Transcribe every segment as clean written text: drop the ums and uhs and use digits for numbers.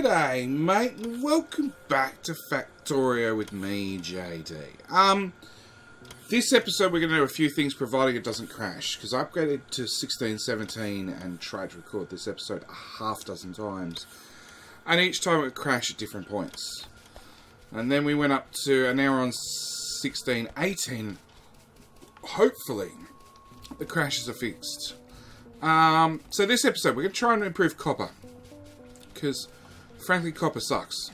G'day, mate, and welcome back to Factorio with me, JD. This episode we're going to do a few things providing it doesn't crash, because I upgraded to 16:17 and tried to record this episode a half dozen times, and each time it would crash at different points. And then we went up to an hour on 16:18. Hopefully the crashes are fixed. So this episode we're going to try and improve copper, because frankly copper sucks.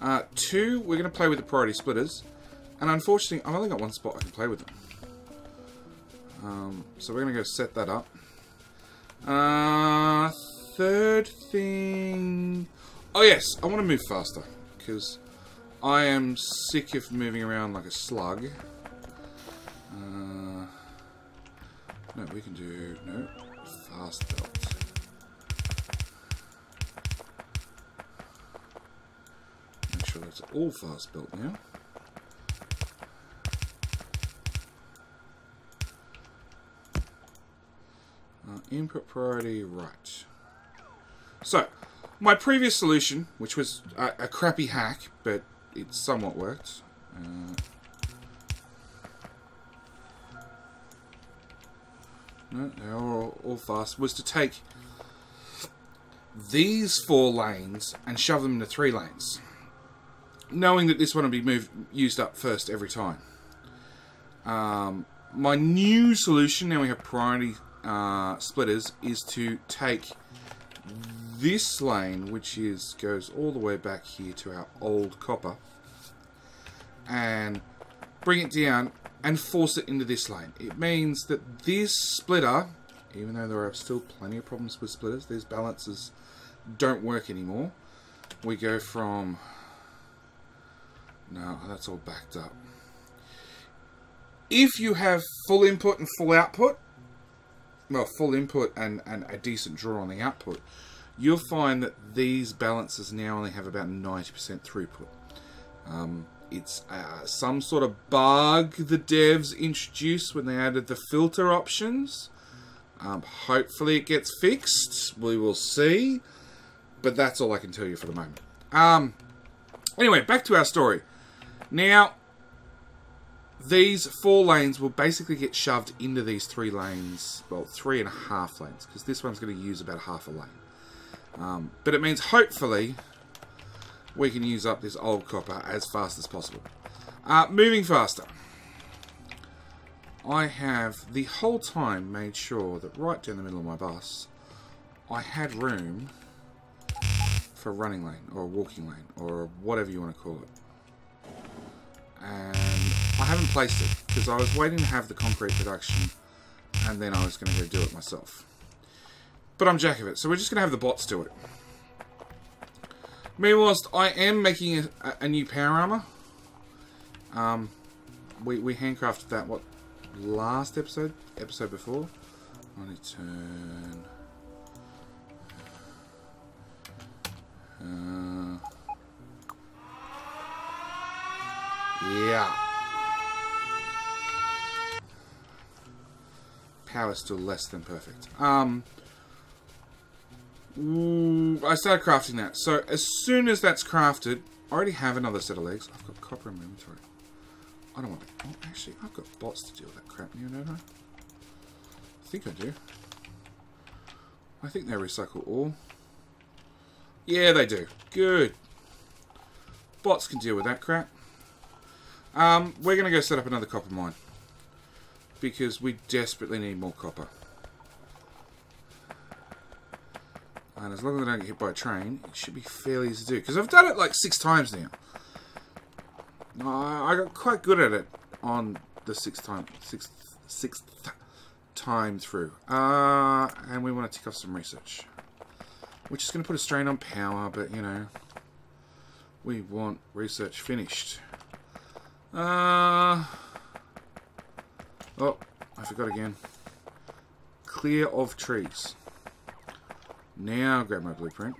2, we're going to play with the priority splitters, and unfortunately I've only got one spot I can play with them. So we're going to go set that up. Third thing, oh yes, I want to move faster, because I am sick of moving around like a slug. No, we can do, no, fast belt. Make sure that's all fast built now. Input priority, right. So, my previous solution, which was a crappy hack, but it somewhat worked. No, they're all fast. Was to take these 4 lanes and shove them into 3 lanes, knowing that this one will be used up first every time. My new solution, now we have priority splitters, is to take this lane, which goes all the way back here to our old copper, and bring it down and force it into this lane. It means that this splitter, even though there are still plenty of problems with splitters, these balances don't work anymore. We go from, no, that's all backed up. If you have full input and full output, well, full input and a decent draw on the output, you'll find that these balances now only have about 90% throughput. It's some sort of bug the devs introduced when they added the filter options. Hopefully it gets fixed. We will see. But that's all I can tell you for the moment. Anyway, back to our story. Now, these 4 lanes will basically get shoved into these 3 lanes. Well, 3.5 lanes, because this one's going to use about half a lane. But it means hopefully we can use up this old copper as fast as possible. Moving faster. I have the whole time made sure that right down the middle of my bus I had room for a running lane or a walking lane or whatever you want to call it. And I haven't placed it because I was waiting to have the concrete production and then I was going to go do it myself. But I'm jack of it, so we're just going to have the bots do it. Meanwhile, I am making a new power armor. We handcrafted that, what, last episode? Episode before? I need to turn... yeah. Power's still less than perfect. I started crafting that. So as soon as that's crafted, I already have another set of legs. I've got copper in my inventory. I don't want to. Oh, actually, I've got bots to deal with that crap now, don't I? I think I do. I think they recycle ore. Yeah, they do. Good. Bots can deal with that crap. We're going to go set up another copper mine, because we desperately need more copper. And as long as I don't get hit by a train, it should be fairly easy to do. Because I've done it like 6 times now. I got quite good at it on the sixth time through. And we want to tick off some research, which is going to put a strain on power, but you know, we want research finished. Oh, I forgot again. Clear of trees. Now grab my blueprint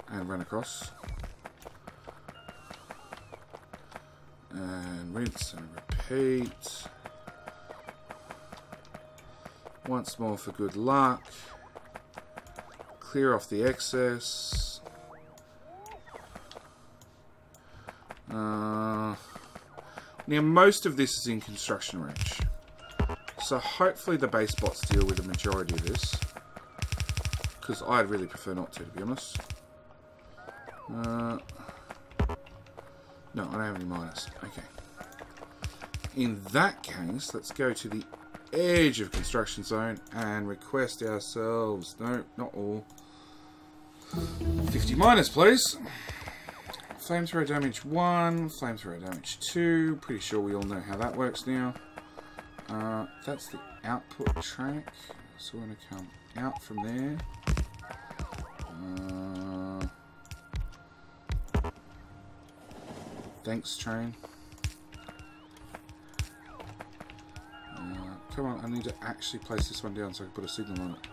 and run across and rinse and repeat once more for good luck. Clear off the excess. Now most of this is in construction wrench. So hopefully the base bots deal with the majority of this. Because I'd really prefer not to be honest. No, I don't have any minus. Okay. In that case, let's go to the edge of construction zone and request ourselves, no, not all, 50 minus, please. Flamethrower damage 1, flamethrower damage 2. Pretty sure we all know how that works now. That's the output track. So we're going to come out from there. Thanks, train. Come on, I need to actually place this one down so I can put a signal on it.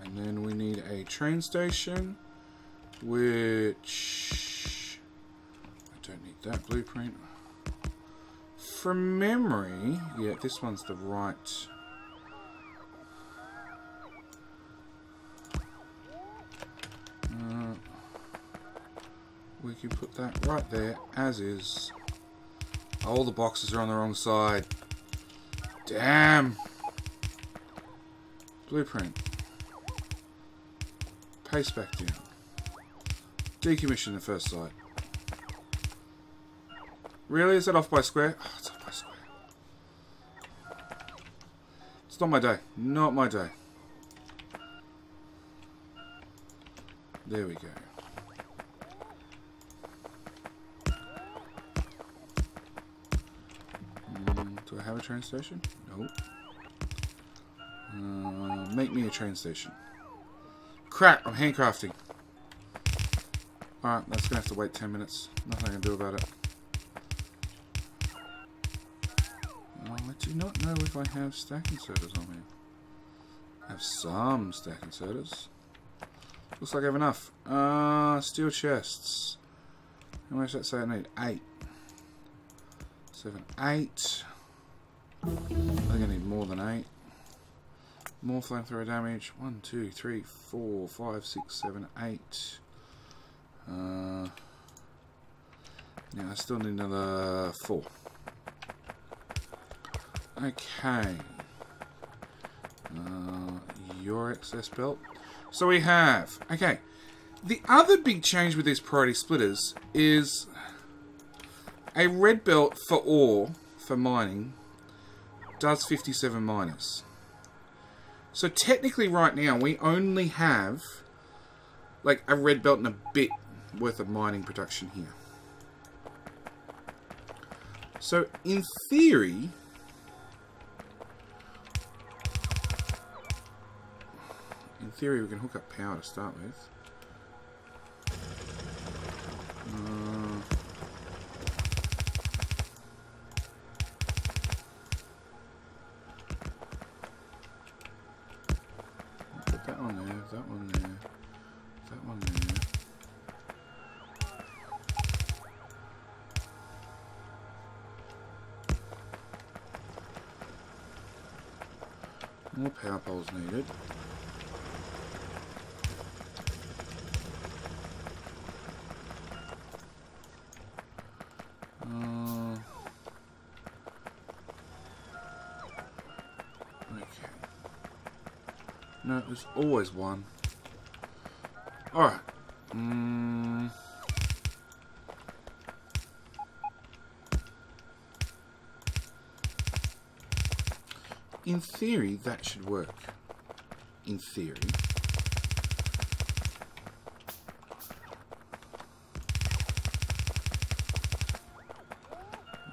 And then we need a train station, which I don't need that blueprint. From memory, yeah, this one's the right. We can put that right there, as is. All the boxes are on the wrong side. Damn. Blueprint. Paste back down. Decommission the first side. Really? Is that off by square? Oh, it's off by square. It's not my day. Not my day. There we go. Do I have a train station? Nope. Make me a train station. Crap, I'm handcrafting. Alright, that's going to have to wait 10 minutes. Nothing I can do about it. Oh, I do not know if I have stack inserters on me. I have some stack inserters. Looks like I have enough. Steel chests. How much does that say I need? 8. 7, 8. I think I need more than 8. More flamethrower damage. 1, 2, 3, 4, 5, 6, 7, 8. Yeah, I still need another 4. Okay. Your excess belt. So we have. Okay. The other big change with these priority splitters is a red belt for ore, for mining, does 57 minus. So technically right now we only have like a red belt and a bit worth of mining production here. So in theory we can hook up power to start with. Put that one there, that one there, that one there. More power poles needed. No, there's always one. Alright. In theory, that should work. In theory.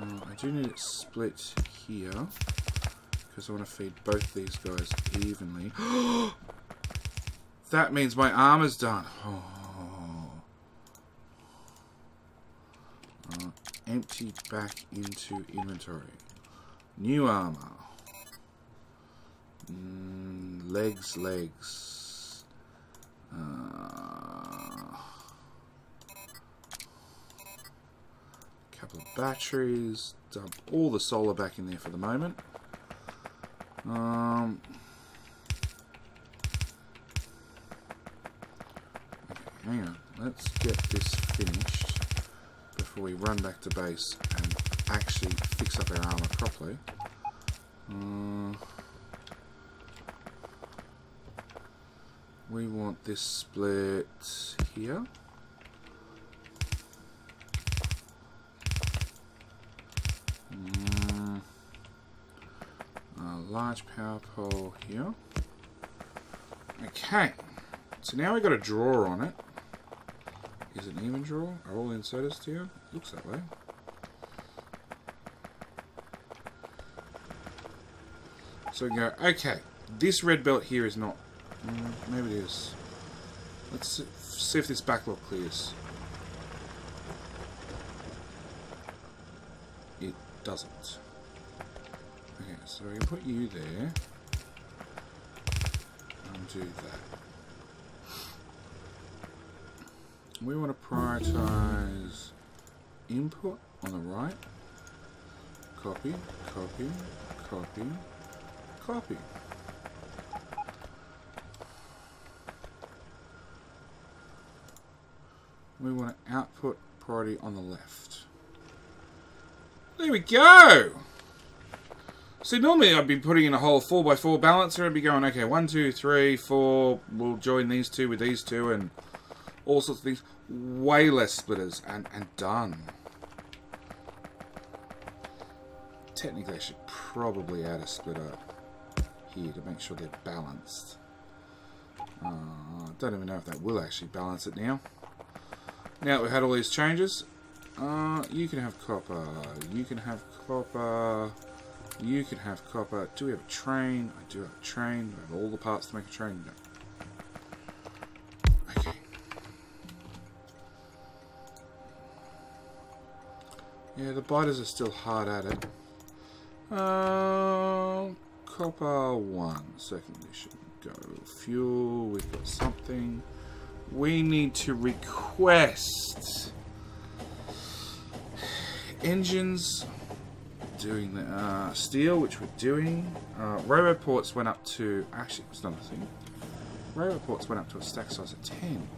I do need it split here. Because I want to feed both these guys evenly. That means my armor's done. Empty back into inventory. New armor. Legs. Couple of batteries. Dump all the solar back in there for the moment. Okay, hang on. Let's get this finished before we run back to base and actually fix up our armor properly. We want this split here. A large power pole here. Okay, so now we've got a drawer on it. Is it an even drawer? Are all inserters here? Looks that way. So we go, okay, this red belt here is not, maybe it is. Let's see if this backlog clears. It doesn't. Okay, so we can put you there. And do that. We want to prioritize input on the right. Copy, copy, copy, copy. We want an output priority on the left. There we go! See, normally I'd be putting in a whole 4x4 balancer and be going, okay, 1, 2, 3, 4, we'll join these two with these two and all sorts of things. Way less splitters and done. Technically I should probably add a splitter here to make sure they're balanced. Don't even know if that will actually balance it now. Now that we've had all these changes, you can have copper, you can have copper, you can have copper. Do we have a train? I do have a train. We have all the parts to make a train. No. Okay. Yeah, the biters are still hard at it. Copper 1, second edition. Go. Fuel, we've got something. We need to request engines, doing the steel, which we're doing. Roboports went up to, actually it's not a thing. Roboports went up to a stack size of 10.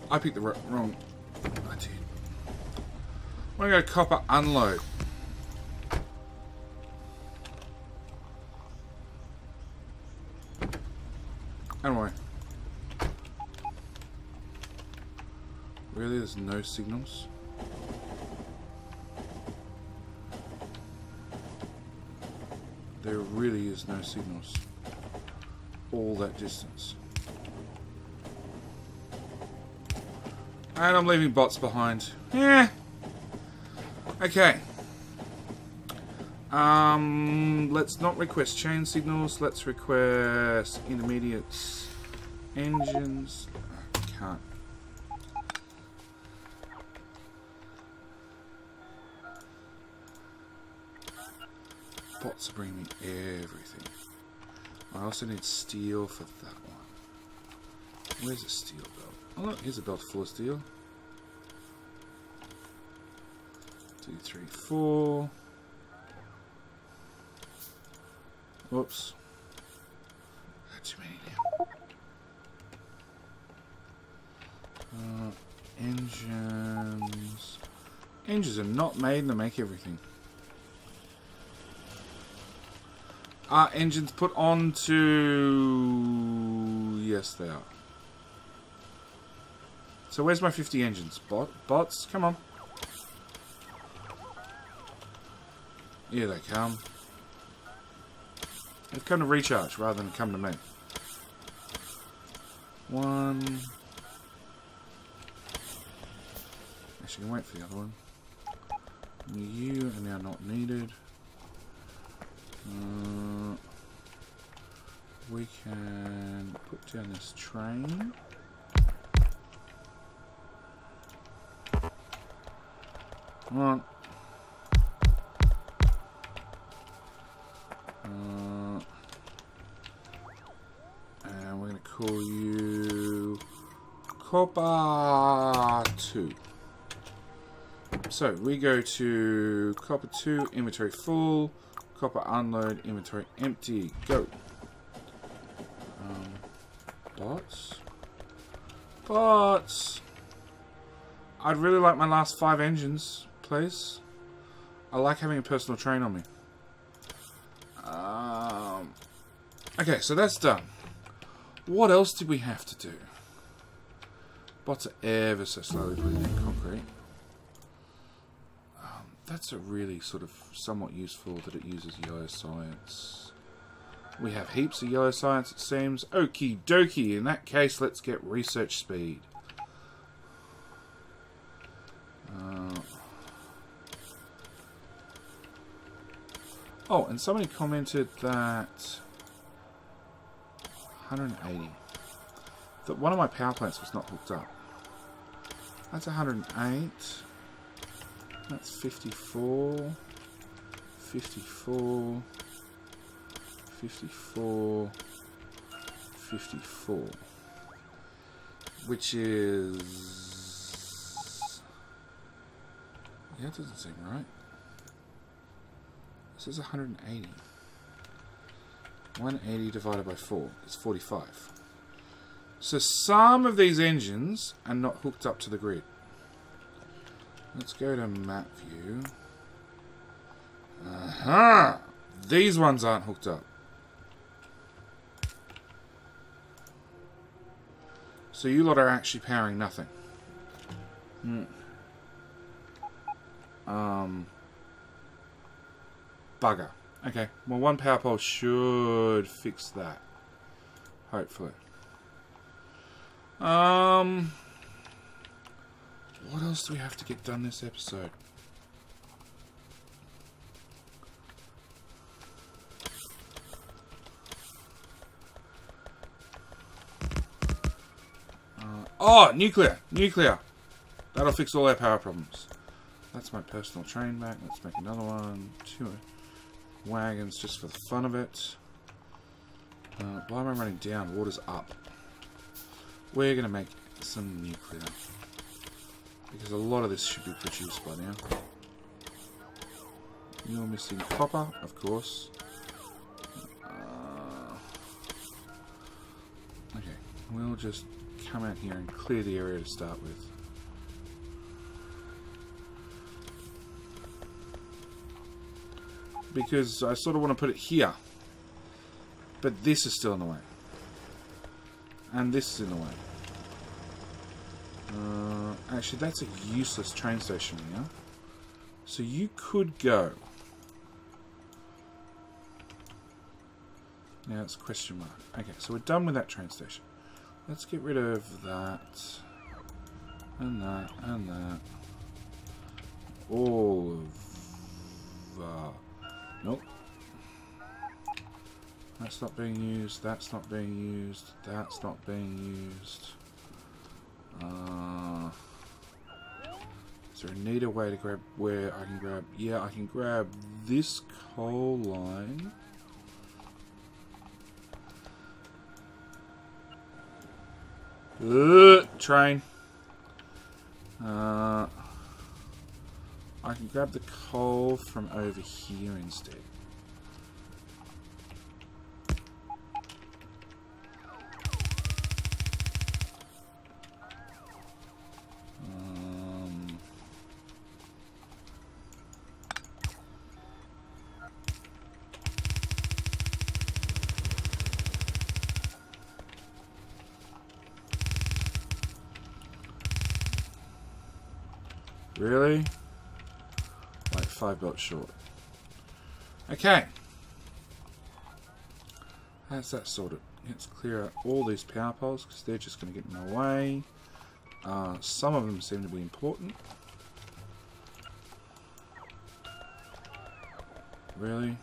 I picked the wrong, I did. I'm going to go copper unload. Anyway. Really, there's no signals? There really is no signals. All that distance. And I'm leaving bots behind. Yeah. Okay. Let's not request chain signals. Let's request intermediates, engines. I can't. Bots are bringing me everything. I also need steel for that one. Where's the steel belt? Oh look, here's a belt full of steel. 2, 3, 4. Whoops. Got too many now. Engines. Engines are not made to make everything. Are engines put onto... Yes, they are. So where's my 50 engines? Bots, come on. Here they come. They've come to recharge rather than come to me. 1. Actually, can wait for the other one. You are now not needed. We can put down this train. Come on. And we're going to call you Copper 2. So we go to Copper 2, inventory full, Copper unload, inventory empty, go. Bots. I'd really like my last 5 engines, please. I like having a personal train on me. Okay, so that's done. What else did we have to do? Bots are ever so slowly putting in concrete. That's a really sort of somewhat useful that it uses yellow science. We have heaps of yellow science, it seems. Okie dokie. In that case, let's get research speed. Oh, and somebody commented that 180. That one of my power plants was not hooked up. That's 108. That's 54. 54. 54. 54. Which is... yeah, it doesn't seem right. This is 180. 180 divided by 4 is 45. So some of these engines are not hooked up to the grid. Let's go to map view. Aha! These ones aren't hooked up. So you lot are actually powering nothing. Bugger. Okay, well, one power pole should fix that. Hopefully. What else do we have to get done this episode? Oh, nuclear! Nuclear! That'll fix all our power problems. That's my personal train back. Let's make another one. 2 wagons just for the fun of it. Why am I running down? Water's up. We're going to make some nuclear. Because a lot of this should be produced by now. You're missing copper, of course. Okay, we'll just come out here and clear the area to start with. Because I sort of want to put it here. But this is still in the way. And this is in the way. Actually, that's a useless train station here. So you could go. Now it's a question mark. Okay, so we're done with that train station. Let's get rid of that. And that. And that. All of... nope. That's not being used. That's not being used. That's not being used. Is there a neater way to grab where I can grab... yeah, I can grab this coal line. Train. I can grab the coal from over here instead. Really? Like 5 belts short. Okay. That's that sorted. Let's clear out all these power poles because they're just going to get in my way. Some of them seem to be important. Really?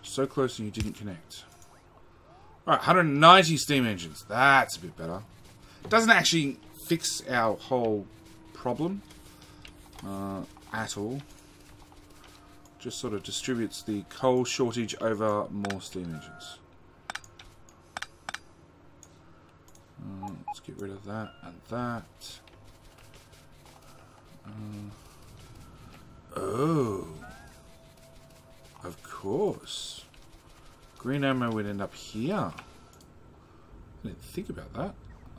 So close and you didn't connect. Alright, 190 steam engines. That's a bit better. Doesn't actually fix our whole problem. at all. Just sort of distributes the coal shortage over more steam engines. Let's get rid of that and that. Oh, of course. Green ammo would end up here. I didn't think about that.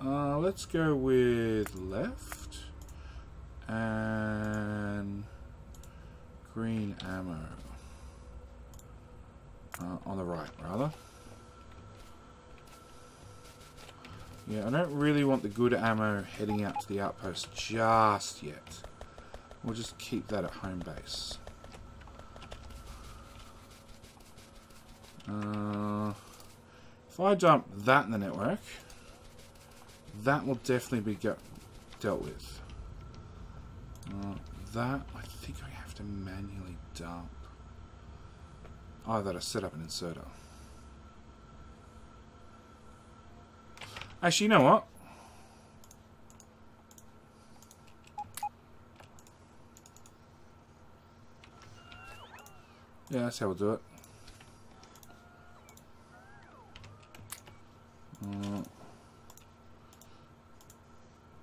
Let's go with left and green ammo on the right, rather. Yeah, I don't really want the good ammo heading out to the outpost just yet. We'll just keep that at home base. If I dump that in the network, that will definitely be dealt with. That, I think I have to manually dump. Oh, that I set up an inserter. Actually, you know what? Yeah, that's how we'll do it.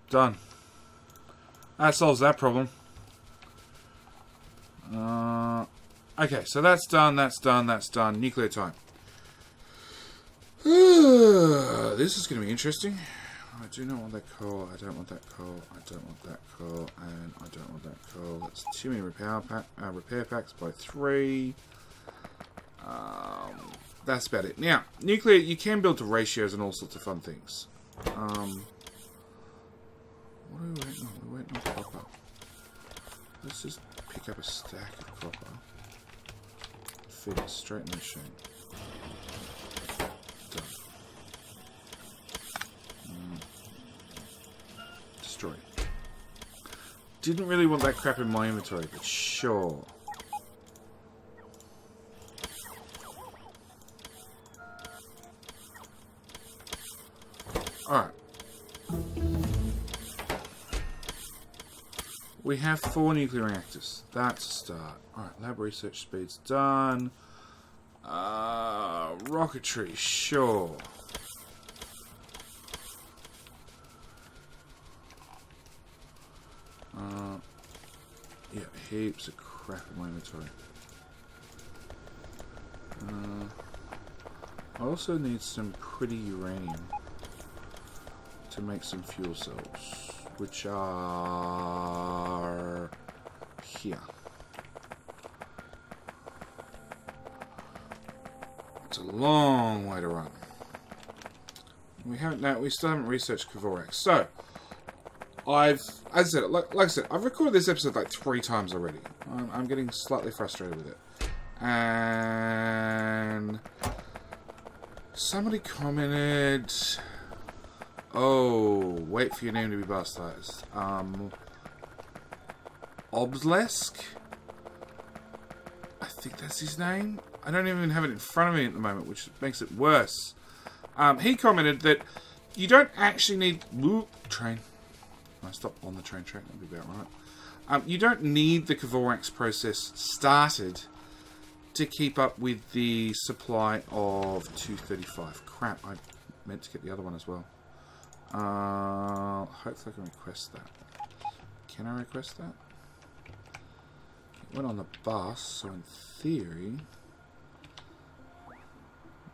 Done. That solves that problem. Okay, so that's done, that's done, that's done. Nuclear time. This is going to be interesting. I do not want that coal, I don't want that coal, I don't want that coal, and I don't want that coal. That's too many repair packs by 3. That's about it. Now, nuclear, you can build to ratios and all sorts of fun things. What are we waiting on? We're waiting on copper. Let's just pick up a stack of copper. Feed it straight in the machine. Done. Destroy. Didn't really want that crap in my inventory, but sure. Alright. We have 4 nuclear reactors. That's a start. Alright, lab research speed's done. Rocketry, sure. Yeah, heaps of crap in my inventory. I also need some pretty uranium to make some fuel cells, which are here. It's a long way to run. We still haven't researched Kvorak. So, as I said, like I said, I've recorded this episode like 3 times already. I'm getting slightly frustrated with it. And somebody commented, oh, wait for your name to be bastardized. Oblesk? I think that's his name. I don't even have it in front of me at the moment, which makes it worse. He commented that you don't actually need... Ooh, train. I stopped on the train track, that'd be about right. You don't need the Kvorak's process started to keep up with the supply of 235. Crap, I meant to get the other one as well. Hopefully I can request that. Can I request that? It went on the bus, so in theory...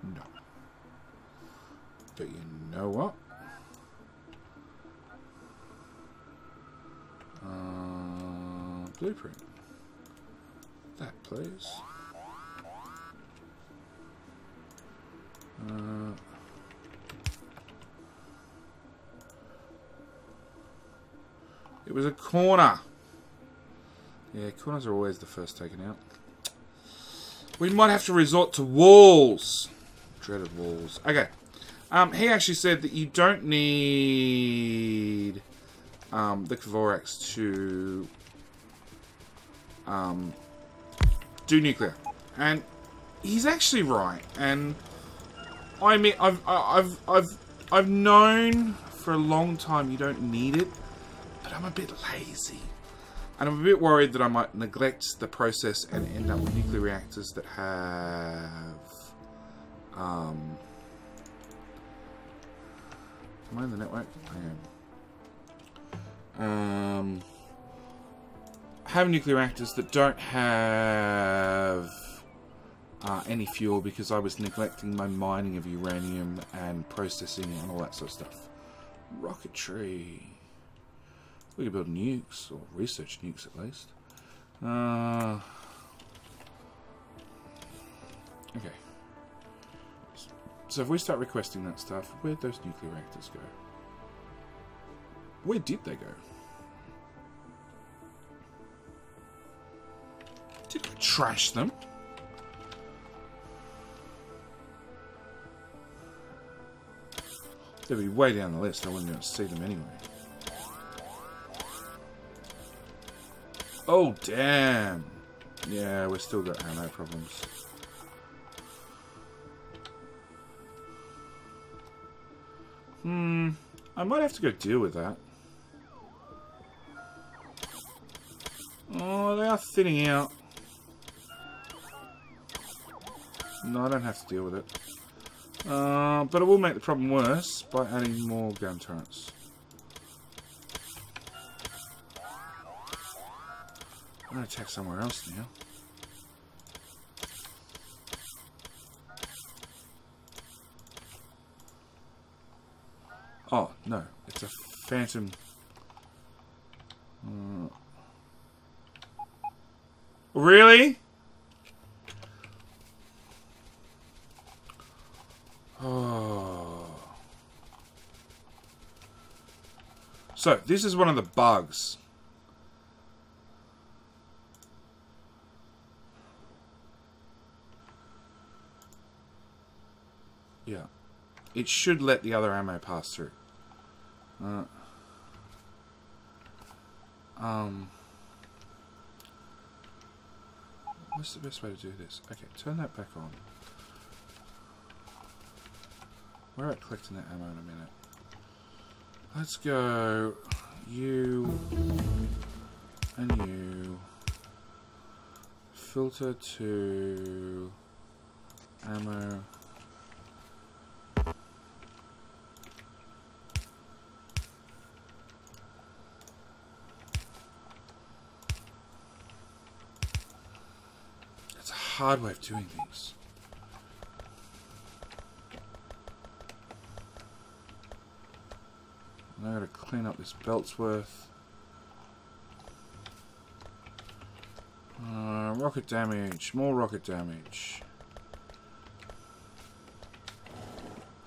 No. But you know what? Blueprint. That, please. It was a corner. Yeah, corners are always the first taken out. We might have to resort to walls. Dreaded walls. Okay. He actually said that you don't need the Kvoraks to do nuclear, and he's actually right. And I mean, I've known for a long time you don't need it, but I'm a bit lazy. And I'm a bit worried that I might neglect the process and end up with nuclear reactors that have... am I in the network? I am. Have nuclear reactors that don't have any fuel because I was neglecting my mining of uranium and processing and all that sort of stuff. Rocketry. We could build nukes, or research nukes at least. Okay. So if we start requesting that stuff, where'd those nuclear reactors go? Where did they go? Did I trash them? They'd be way down the list. I wouldn't be able to see them anyway. Oh, damn. Yeah, we've still got ammo problems. I might have to go deal with that. Oh, they are thinning out. No, I don't have to deal with it. But it will make the problem worse by adding more gun turrets. I'm going to attack somewhere else now. Oh, no. It's a phantom. Really? Oh. So, this is one of the bugs. Yeah. It should let the other ammo pass through. What's the best way to do this? Okay, turn that back on. We're at collecting that ammo in a minute. Let's go you and you. Filter to ammo. That's a hard way of doing things. I gotta clean up this belt's worth. Rocket damage, more rocket damage.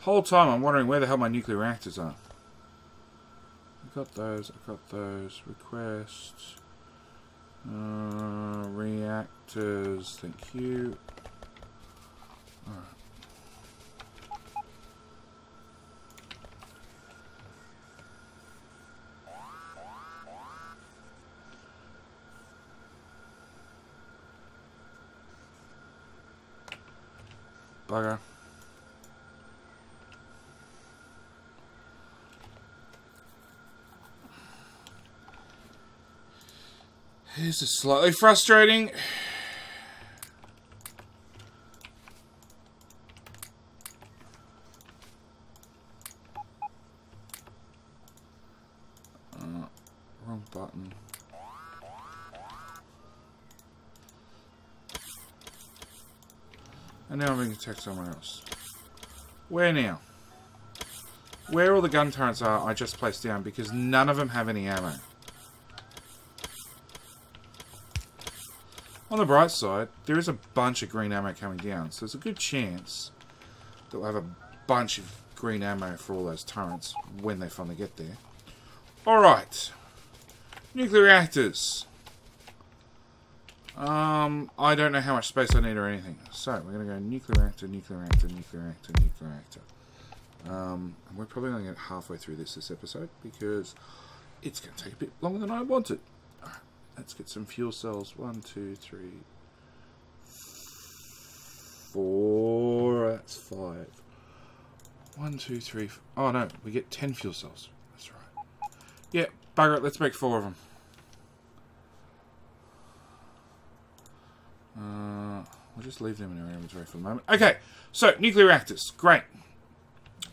Whole time I'm wondering where the hell my nuclear reactors are. I got those, request. Reactors, thank you. Alright. Bugger. This is slightly frustrating. Wrong button. And now I'm being attacked somewhere else. Where now? Where all the gun turrets are, I just placed down because none of them have any ammo. On the bright side, there is a bunch of green ammo coming down, so there's a good chance that we'll have a bunch of green ammo for all those turrets when they finally get there. Alright. Nuclear reactors. I don't know how much space I need or anything. So, we're going to go nuclear reactor, nuclear reactor, nuclear reactor, nuclear reactor. And we're probably going to get halfway through this episode because it's going to take a bit longer than I wanted. Alright, let's get some fuel cells. 1, 2, 3, 4. That's 5. 1, 2, 3. Oh no, we get 10 fuel cells. That's right. Yeah, bugger it. Let's make 4 of them. just leave them in our inventory for the moment. Okay, so nuclear reactors. Great.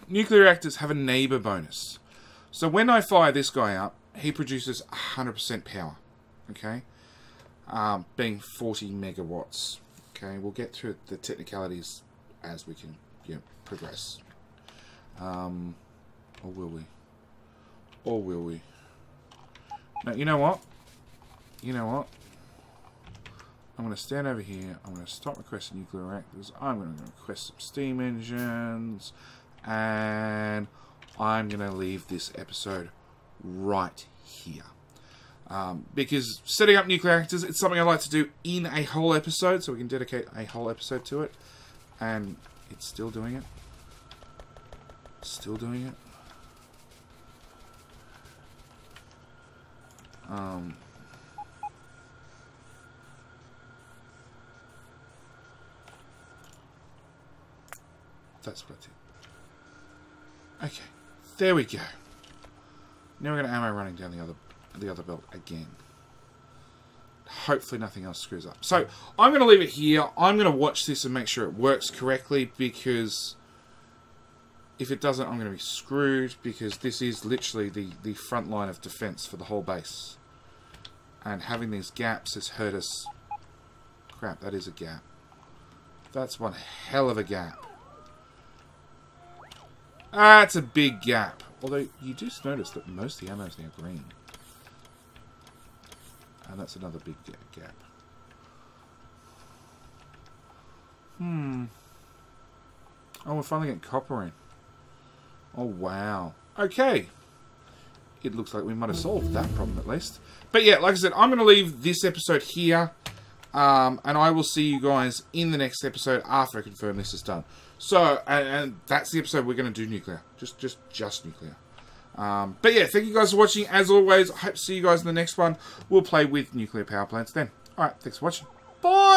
Nuclear reactors have a neighbor bonus. So when I fire this guy up, he produces 100% power. Okay? Being 40 megawatts. Okay, we'll get through the technicalities as we can, progress. Or will we? Or will we? Now, you know what? I'm going to stand over here. I'm going to stop requesting nuclear reactors. I'm going to request some steam engines. And I'm going to leave this episode right here. Because setting up nuclear reactors, it's something I like to do in a whole episode. So we can dedicate a whole episode to it. And it's still doing it. Still doing it. That's what I did. Okay, there we go. Now we're going to ammo running down the other belt again. Hopefully nothing else screws up. So I'm going to leave it here. I'm going to watch this and make sure it works correctly, because if it doesn't, I'm going to be screwed, because this is literally the front line of defense for the whole base. And having these gaps has hurt us. Crap, that is a gap. That's one hell of a gap. That's a big gap. Although, you just notice that most of the ammo is now green. And that's another big gap. Oh, we're finally getting copper in. Oh, wow. Okay. It looks like we might have solved that problem at least. But yeah, like I said, I'm going to leave this episode here. And I will see you guys in the next episode after I confirm this is done. So, and that's the episode we're going to do nuclear. Just nuclear. But yeah, thank you guys for watching. As always, I hope to see you guys in the next one. We'll play with nuclear power plants then. Alright, thanks for watching. Bye!